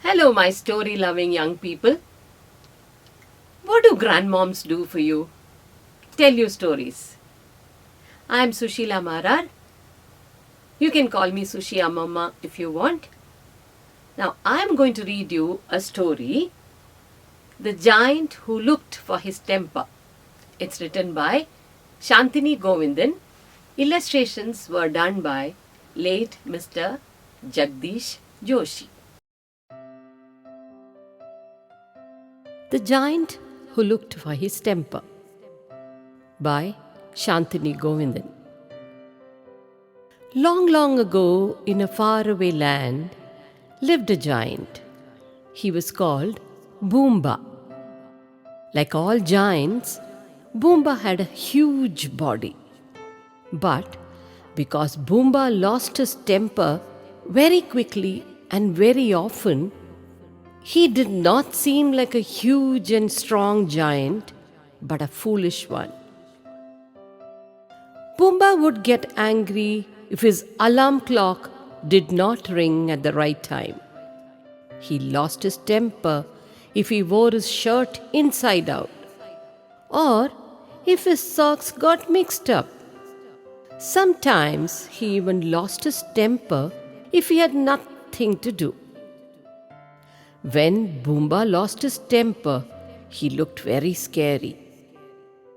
Hello, my story loving young people. What do grandmoms do for you? Tell you stories. I am Sushila Marar. You can call me Sushi Mama if you want. Now, I am going to read you a story The Giant Who Looked for His Temper. It's written by Shantini Govindan. Illustrations were done by late Mr. Jagdish Joshi. The Giant Who Looked for His Temper by Shantini Govindan. Long, long ago, in a faraway land, lived a giant. He was called Boomba. Like all giants, Boomba had a huge body. But because Boomba lost his temper very quickly and very often, he did not seem like a huge and strong giant, but a foolish one. Boomba would get angry if his alarm clock did not ring at the right time. He lost his temper if he wore his shirt inside out, or if his socks got mixed up. Sometimes he even lost his temper if he had nothing to do. When Boomba lost his temper, he looked very scary.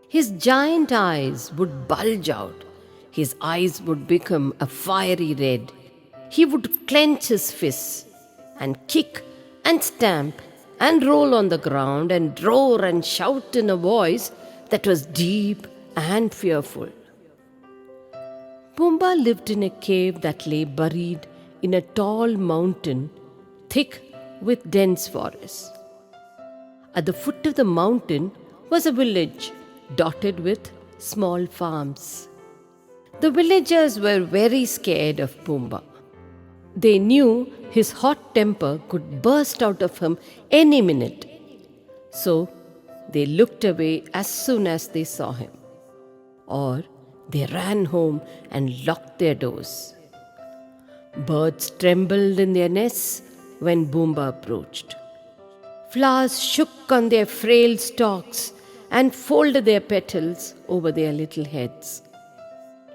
His giant eyes would bulge out. His eyes would become a fiery red. He would clench his fists and kick and stamp and roll on the ground and roar and shout in a voice that was deep and fearful. Boomba lived in a cave that lay buried in a tall mountain, thick with dense forests. At the foot of the mountain was a village dotted with small farms. The villagers were very scared of Boomba. They knew his hot temper could burst out of him any minute. So they looked away as soon as they saw him. Or they ran home and locked their doors. Birds trembled in their nests when Boomba approached. Flowers shook on their frail stalks and folded their petals over their little heads.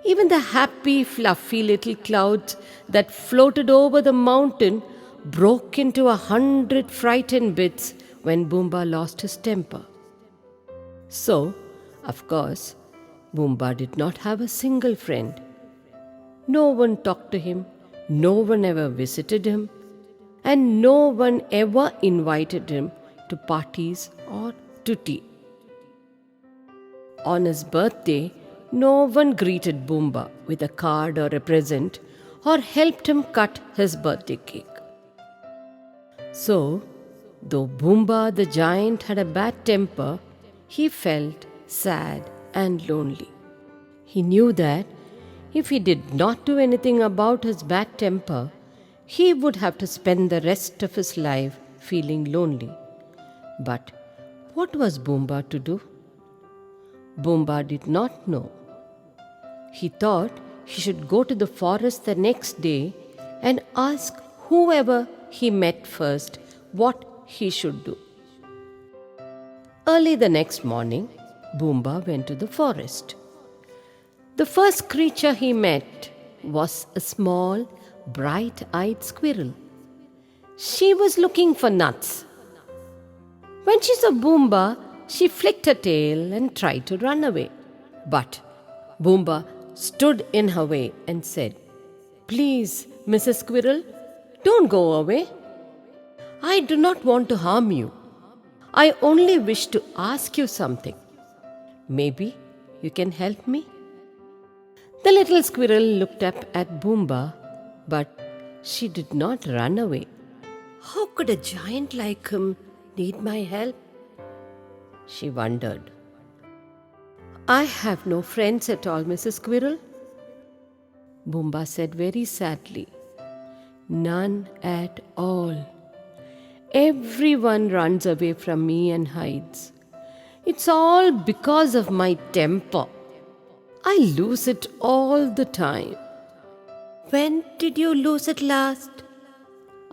Even the happy, fluffy little clouds that floated over the mountain broke into 100 frightened bits when Boomba lost his temper. So, of course, Boomba did not have a single friend. No one talked to him, no one ever visited him, and no one ever invited him to parties or to tea. On his birthday, no one greeted Boomba with a card or a present or helped him cut his birthday cake. So, though Boomba the giant had a bad temper, he felt sad and lonely. He knew that if he did not do anything about his bad temper, he would have to spend the rest of his life feeling lonely. But what was Boomba to do? Boomba did not know. He thought he should go to the forest the next day and ask whoever he met first what he should do. Early the next morning, Boomba went to the forest. The first creature he met was a small, bright-eyed squirrel. She was looking for nuts. When she saw Boomba, she flicked her tail and tried to run away. But Boomba stood in her way and said, "Please, Mrs. Squirrel, don't go away. I do not want to harm you. I only wish to ask you something. Maybe you can help me?" The little squirrel looked up at Boomba, but she did not run away. How could a giant like him need my help? She wondered. "I have no friends at all, Mrs. Squirrel," Boomba said very sadly. "None at all. Everyone runs away from me and hides. It's all because of my temper. I lose it all the time." "When did you lose it last?"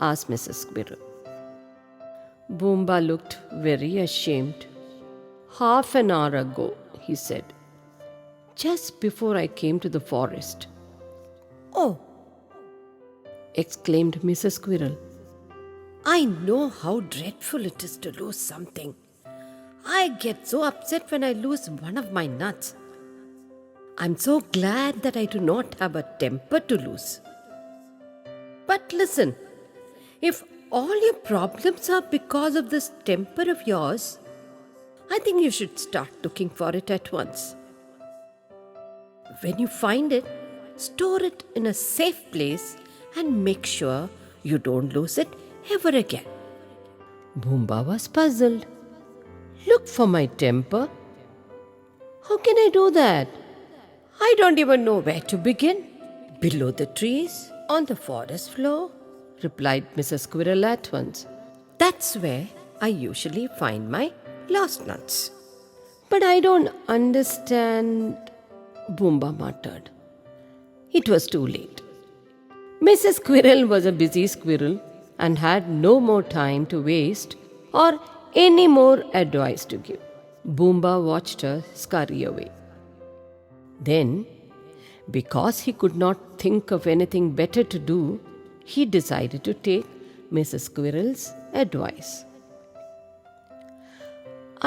asked Mrs. Squirrel. Boomba looked very ashamed. "Half an hour ago," he said, "just before I came to the forest." "Oh," exclaimed Mrs. Squirrel. "I know how dreadful it is to lose something. I get so upset when I lose one of my nuts. I'm so glad that I do not have a temper to lose. But listen, if all your problems are because of this temper of yours, I think you should start looking for it at once. When you find it, store it in a safe place and make sure you don't lose it ever again." Boomba was puzzled. "Look for my temper? How can I do that? I don't even know where to begin." "Below the trees, on the forest floor," replied Mrs. Squirrel at once. "That's where I usually find my lost nuts." "But I don't understand," Boomba muttered. It was too late. Mrs. Squirrel was a busy squirrel and had no more time to waste or any more advice to give. Boomba watched her scurry away. Then, because he could not think of anything better to do, he decided to take Mrs. Squirrel's advice.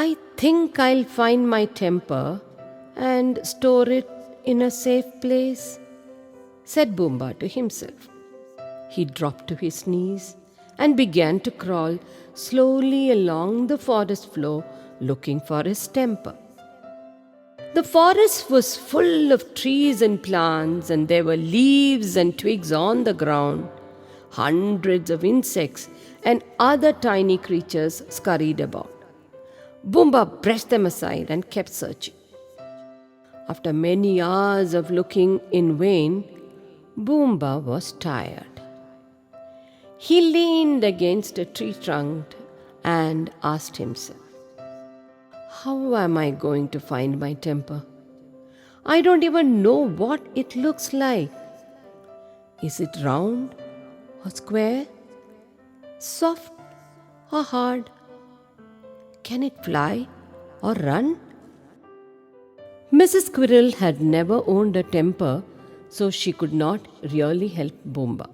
"I think I'll find my temper and store it in a safe place," said Boomba to himself. He dropped to his knees and began to crawl slowly along the forest floor looking for his temper. The forest was full of trees and plants, and there were leaves and twigs on the ground. Hundreds of insects and other tiny creatures scurried about. Boomba brushed them aside and kept searching. After many hours of looking in vain, Boomba was tired. He leaned against a tree trunk and asked himself, "How am I going to find my temper? I don't even know what it looks like. Is it round or square? Soft or hard? Can it fly or run?" Mrs. Squirrel had never owned a temper, so she could not really help Boomba.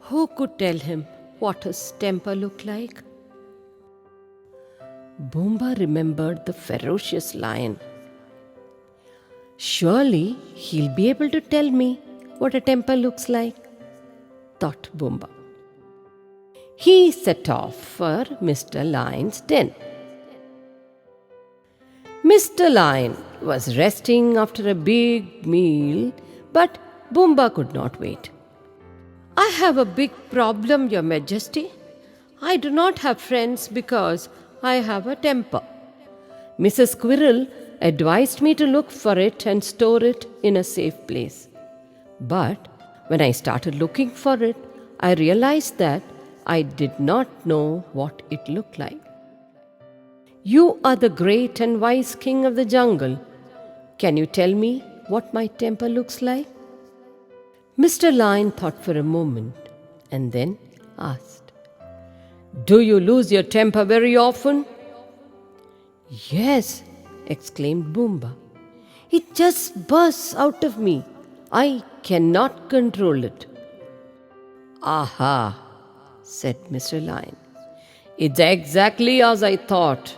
Who could tell him what his temper looked like? Boomba remembered the ferocious lion. "Surely he'll be able to tell me what a temper looks like," thought Boomba. He set off for Mr. Lion's den. Mr. Lion was resting after a big meal, but Boomba could not wait. "I have a big problem, Your Majesty. I do not have friends because I have a temper. Mrs. Squirrel advised me to look for it and store it in a safe place. But when I started looking for it, I realized that I did not know what it looked like. You are the great and wise king of the jungle. Can you tell me what my temper looks like?" Mr. Lion thought for a moment and then asked, "Do you lose your temper very often?" "Yes," exclaimed Boomba. "It just bursts out of me. I cannot control it." "Aha," said Mr. Lion. "It's exactly as I thought.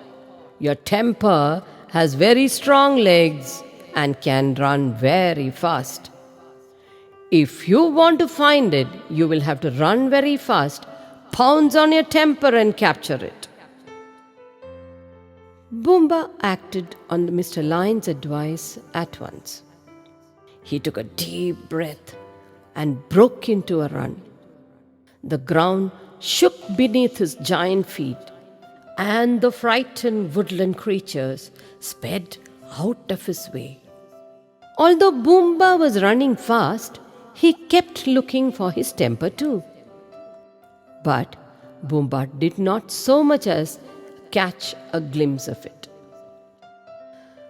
Your temper has very strong legs and can run very fast. If you want to find it, you will have to run very fast, pounce on your temper and capture it." Boomba acted on Mr. Lion's advice at once. He took a deep breath and broke into a run. The ground shook beneath his giant feet, and the frightened woodland creatures sped out of his way. Although Boomba was running fast, he kept looking for his temper too. But Boomba did not so much as catch a glimpse of it.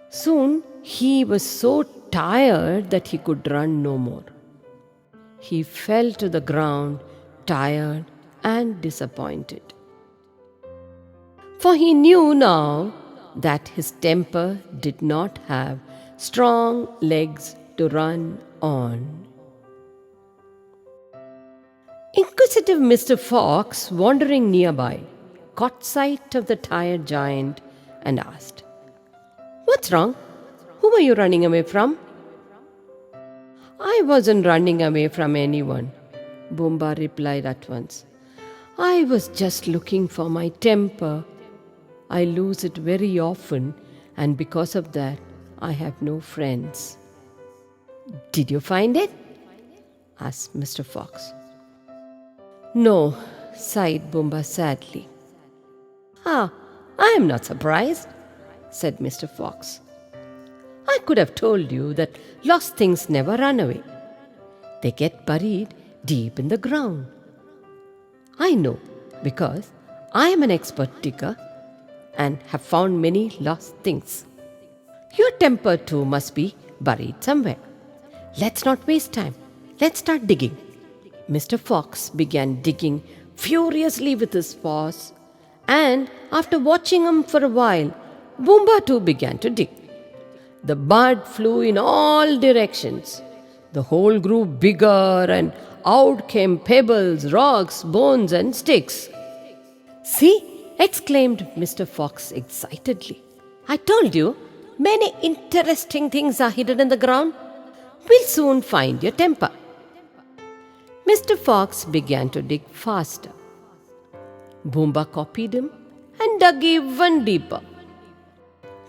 Soon he was so tired that he could run no more. He fell to the ground, tired and disappointed. for he knew now that his temper did not have strong legs to run on. Inquisitive Mr. Fox, wandering nearby, caught sight of the tired giant and asked, "What's wrong? Who were you running away from?" "I wasn't running away from anyone," Boomba replied at once. "I was just looking for my temper. I lose it very often, and because of that, I have no friends." "Did you find it?" asked Mr. Fox. "No," sighed Boomba sadly. "Ah, I am not surprised," said Mr. Fox. "I could have told you that lost things never run away. They get buried deep in the ground. I know because I am an expert digger and have found many lost things. Your temper too must be buried somewhere. Let's not waste time. Let's start digging." Mr. Fox began digging furiously with his paws, and after watching him for a while, Boomba too began to dig. The mud flew in all directions. The hole grew bigger, and out came pebbles, rocks, bones, and sticks. "See!" exclaimed Mr. Fox excitedly. "I told you, many interesting things are hidden in the ground. We'll soon find your temper." Mr. Fox began to dig faster. Boomba copied him and dug even deeper.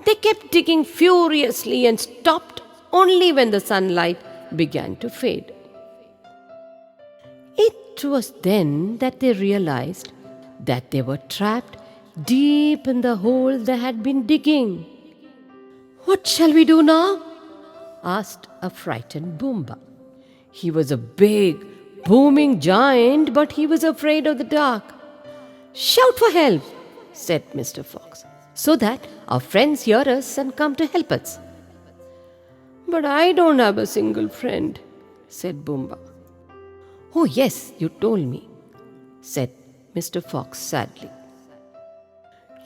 They kept digging furiously and stopped only when the sunlight began to fade. It was then that they realized that they were trapped deep in the hole they had been digging. "What shall we do now?" asked a frightened Boomba. He was a big, booming giant, but he was afraid of the dark. "Shout for help," said Mr. Fox, "so that our friends hear us and come to help us." "But I don't have a single friend," said Boomba. "Oh, yes, you told me," said Mr. Fox sadly.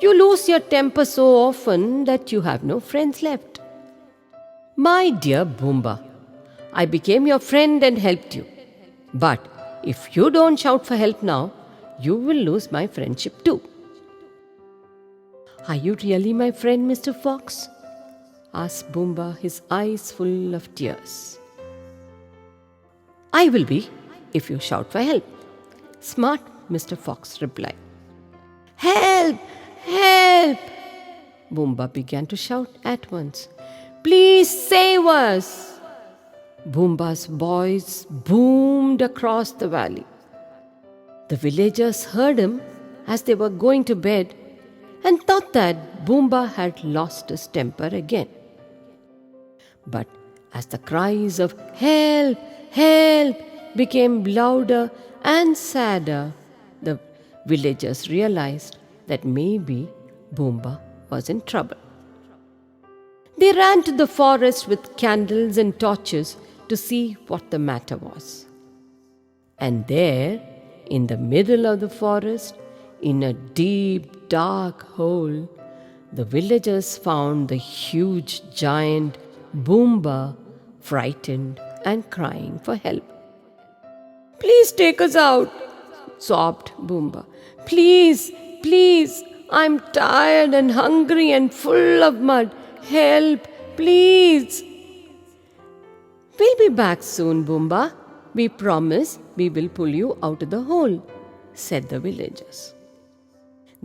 "You lose your temper so often that you have no friends left." "My dear Boomba, I became your friend and helped you. But if you don't shout for help now, you will lose my friendship too." "Are you really my friend, Mr. Fox?" asked Boomba, his eyes full of tears. "I will be if you shout for help," smart Mr. Fox replied. "Help! Help!" Boomba began to shout at once. "Please save us!" Boomba's voice boomed across the valley. The villagers heard him as they were going to bed and thought that Boomba had lost his temper again. But as the cries of "Help! Help!" became louder and sadder, the villagers realized that maybe Boomba was in trouble. They ran to the forest with candles and torches to see what the matter was. And there, in the middle of the forest, in a deep, dark hole, the villagers found the huge giant Boomba, frightened and crying for help. "Please take us out," sobbed Boomba. "Please, please, I'm tired and hungry and full of mud. Help, please." "We'll be back soon, Boomba. We promise we will pull you out of the hole," said the villagers.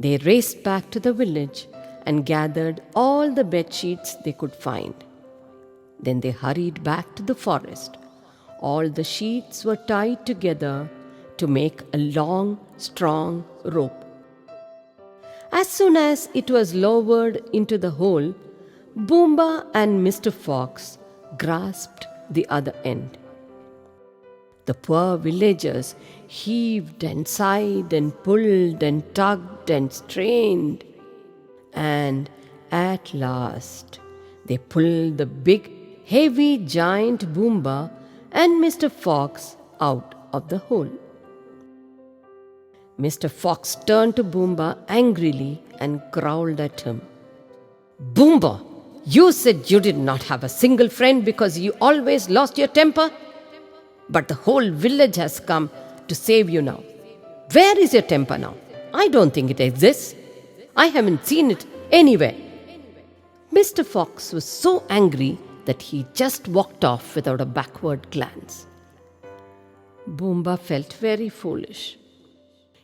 They raced back to the village and gathered all the bed sheets they could find. Then they hurried back to the forest. All the sheets were tied together to make a long, strong rope. As soon as it was lowered into the hole, Boomba and Mr. Fox grasped the other end. The poor villagers heaved and sighed and pulled and tugged and strained. And at last, they pulled the big, heavy giant Boomba and Mr. Fox out of the hole. Mr. Fox turned to Boomba angrily and growled at him. Boomba, you said you did not have a single friend because you always lost your temper? But the whole village has come to save you now. Where is your temper now? I don't think it exists. I haven't seen it anywhere. Mr. Fox was so angry that he just walked off without a backward glance. Boomba felt very foolish.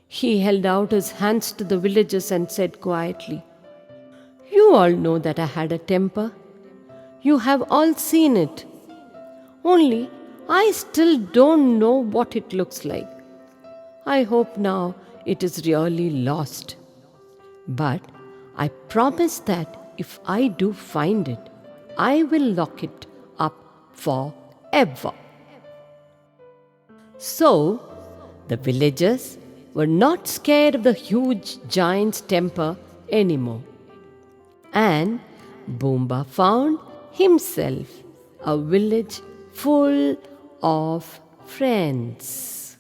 He held out his hands to the villagers and said quietly, You all know that I had a temper. You have all seen it. Only I still don't know what it looks like. I hope now it is really lost. But I promise that if I do find it, I will lock it up forever. So, the villagers were not scared of the huge giant's temper anymore. And Boomba found himself a village full of friends.